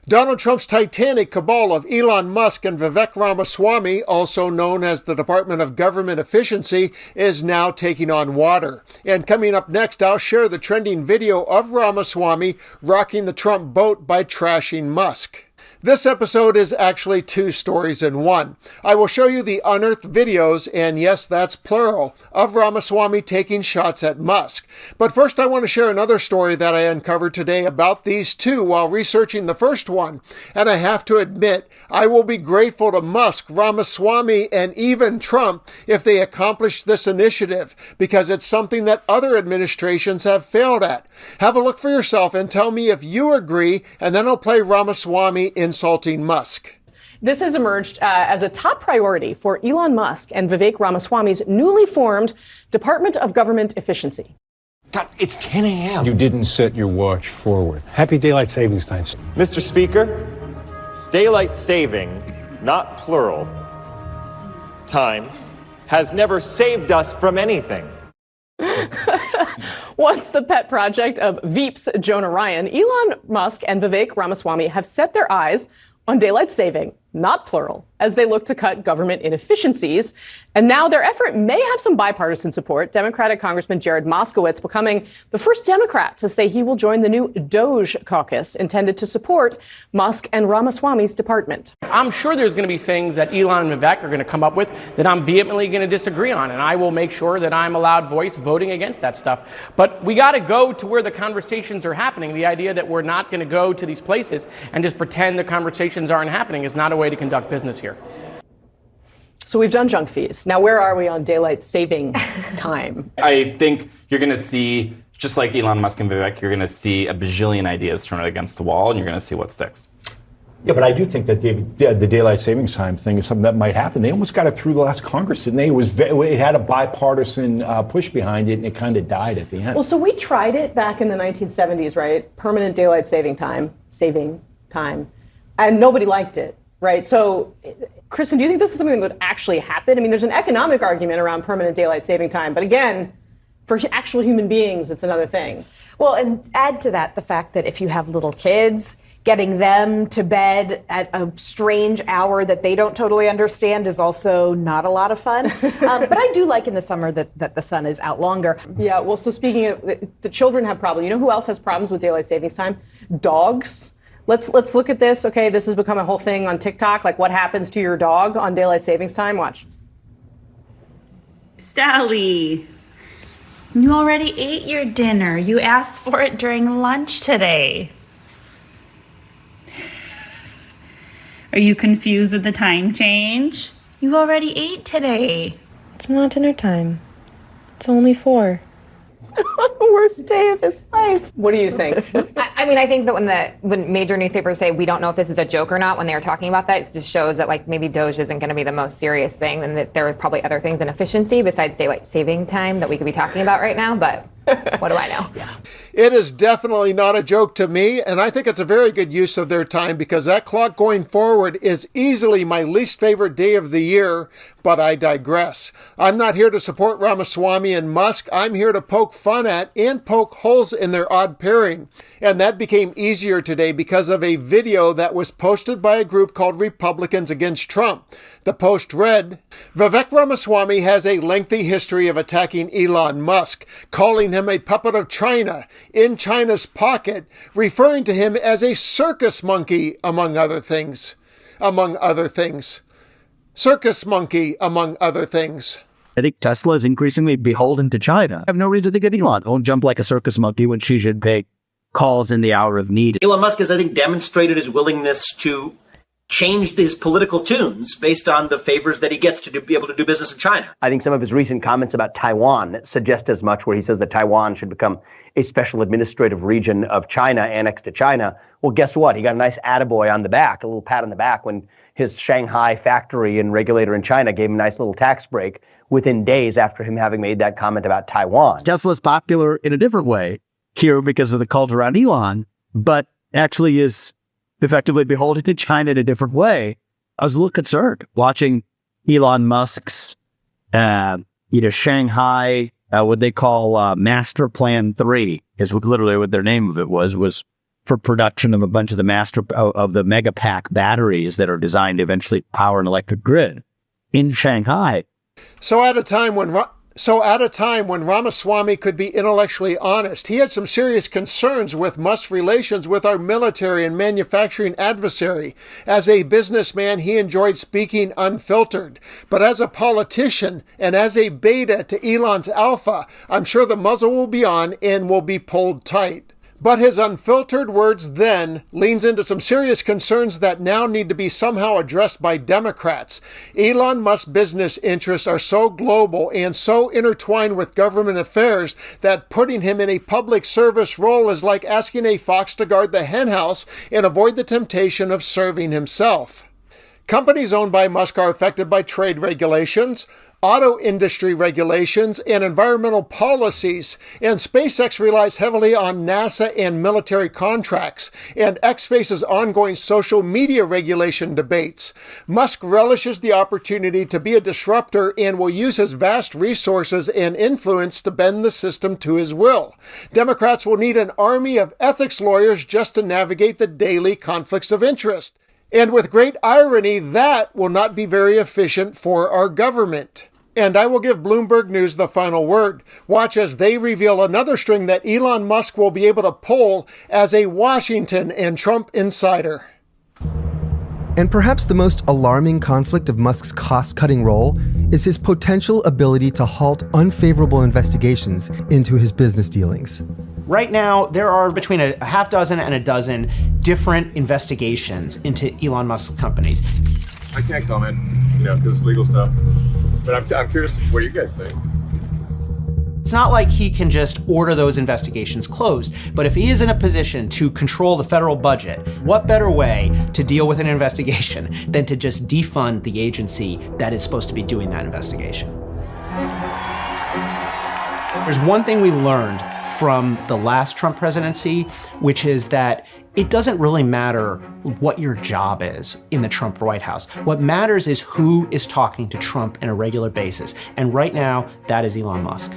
Donald Trump's titanic cabal of Elon Musk and Vivek Ramaswamy, also known as the Department of Government Efficiency, is now taking on water. And coming up next, I'll share the trending video of Ramaswamy rocking the Trump boat by trashing Musk. This episode is actually two stories in one. I will show you the unearthed videos, and yes, that's plural, of Ramaswamy taking shots at Musk. But first, I want to share another story that I uncovered today about these two while researching the first one. And I have to admit, I will be grateful to Musk, Ramaswamy, and even Trump if they accomplish this initiative, because it's something that other administrations have failed at. Have a look for yourself and tell me if you agree, and then I'll play Ramaswamy insulting Musk. This has emerged as a top priority for Elon Musk and Vivek Ramaswamy's newly formed Department of Government Efficiency. God, it's 10 a.m. You didn't set your watch forward. Happy daylight savings time. Mr. Speaker, daylight saving, not plural, time, has never saved us from anything. Once the pet project of Veep's Jonah Ryan, Elon Musk and Vivek Ramaswamy have set their eyes on daylight saving, not plural, as they look to cut government inefficiencies. And now their effort may have some bipartisan support. Democratic Congressman Jared Moskowitz becoming the first Democrat to say he will join the new Doge caucus intended to support Musk and Ramaswamy's department. I'm sure there's going to be things that Elon and Vivek are going to come up with that I'm vehemently going to disagree on, and I will make sure that I'm a loud voice voting against that stuff. But we got to go to where the conversations are happening. The idea that we're not going to go to these places and just pretend the conversations aren't happening is not a way to conduct business here. So we've done junk fees. Now, where are we on daylight saving time? I think you're going to see, just like Elon Musk and Vivek, you're going to see a bajillion ideas thrown against the wall, and you're going to see what sticks. Yeah, but I do think that the daylight savings time thing is something that might happen. They almost got it through the last Congress, didn't they? It had a bipartisan push behind it, and it kind of died at the end. Well, so we tried it back in the 1970s, right? Permanent daylight saving time, and nobody liked it, right? So, Kristen, do you think this is something that would actually happen? I mean, there's an economic argument around permanent daylight saving time, but again, for actual human beings, it's another thing. Well, and add to that the fact that if you have little kids, getting them to bed at a strange hour that they don't totally understand is also not a lot of fun. But I do like in the summer that the sun is out longer. Yeah, well, so speaking of, the children have problems. You know who else has problems with daylight savings time? Dogs. Let's look at this. Okay, this has become a whole thing on TikTok. Like, what happens to your dog on daylight savings time? Watch. Sally, you already ate your dinner. You asked for it during lunch today. Are you confused with the time change? You already ate today. It's not dinner time. It's only 4. The worst day of his life. What do you think? I mean, I think that when major newspapers say we don't know if this is a joke or not when they were talking about that, it just shows that like maybe Doge isn't going to be the most serious thing, and that there are probably other things in efficiency besides daylight saving time that we could be talking about right now. But what do I know? Yeah. It is definitely not a joke to me, and I think it's a very good use of their time because that clock going forward is easily my least favorite day of the year, but I digress. I'm not here to support Ramaswamy and Musk. I'm here to poke fun at and poke holes in their odd pairing. And that became easier today because of a video that was posted by a group called Republicans Against Trump. The post read, Vivek Ramaswamy has a lengthy history of attacking Elon Musk, calling him a puppet of China, in China's pocket, referring to him as a circus monkey, among other things. Circus monkey, among other things. I think Tesla is increasingly beholden to China. I have no reason to think that Elon won't jump like a circus monkey when Xi Jinping calls in the hour of need. Elon Musk has, I think, demonstrated his willingness to change his political tunes based on the favors that he gets to be able to do business in China. I think some of his recent comments about Taiwan suggest as much, where he says that Taiwan should become a special administrative region of China, annexed to China. Well, guess what? He got a nice attaboy on the back, a little pat on the back, when his Shanghai factory and regulator in China gave him a nice little tax break within days after him having made that comment about Taiwan. Tesla's popular in a different way here because of the cult around Elon, but actually is effectively beholden to China in a different way. I was a little concerned watching Elon Musk's, Shanghai, what they call Master Plan 3, is literally what their name of it was for production of a bunch of the mega pack batteries that are designed to eventually power an electric grid in Shanghai. So at a time when Ramaswamy could be intellectually honest, he had some serious concerns with Musk's relations with our military and manufacturing adversary. As a businessman, he enjoyed speaking unfiltered. But as a politician and as a beta to Elon's alpha, I'm sure the muzzle will be on and will be pulled tight. But his unfiltered words then leans into some serious concerns that now need to be somehow addressed by Democrats. Elon Musk's business interests are so global and so intertwined with government affairs that putting him in a public service role is like asking a fox to guard the henhouse and avoid the temptation of serving himself. Companies owned by Musk are affected by trade regulations, auto industry regulations, and environmental policies, and SpaceX relies heavily on NASA and military contracts, and X faces ongoing social media regulation debates. Musk relishes the opportunity to be a disruptor and will use his vast resources and influence to bend the system to his will. Democrats will need an army of ethics lawyers just to navigate the daily conflicts of interest. And with great irony, that will not be very efficient for our government. And I will give Bloomberg News the final word. Watch as they reveal another string that Elon Musk will be able to pull as a Washington and Trump insider. And perhaps the most alarming conflict of Musk's cost-cutting role is his potential ability to halt unfavorable investigations into his business dealings. Right now, there are between a half dozen and a dozen different investigations into Elon Musk's companies. I can't comment, because it's legal stuff. But I'm curious what you guys think. It's not like he can just order those investigations closed, but if he is in a position to control the federal budget, what better way to deal with an investigation than to just defund the agency that is supposed to be doing that investigation? There's one thing we learned from the last Trump presidency, which is that it doesn't really matter what your job is in the Trump White House. What matters is who is talking to Trump on a regular basis. And right now, that is Elon Musk.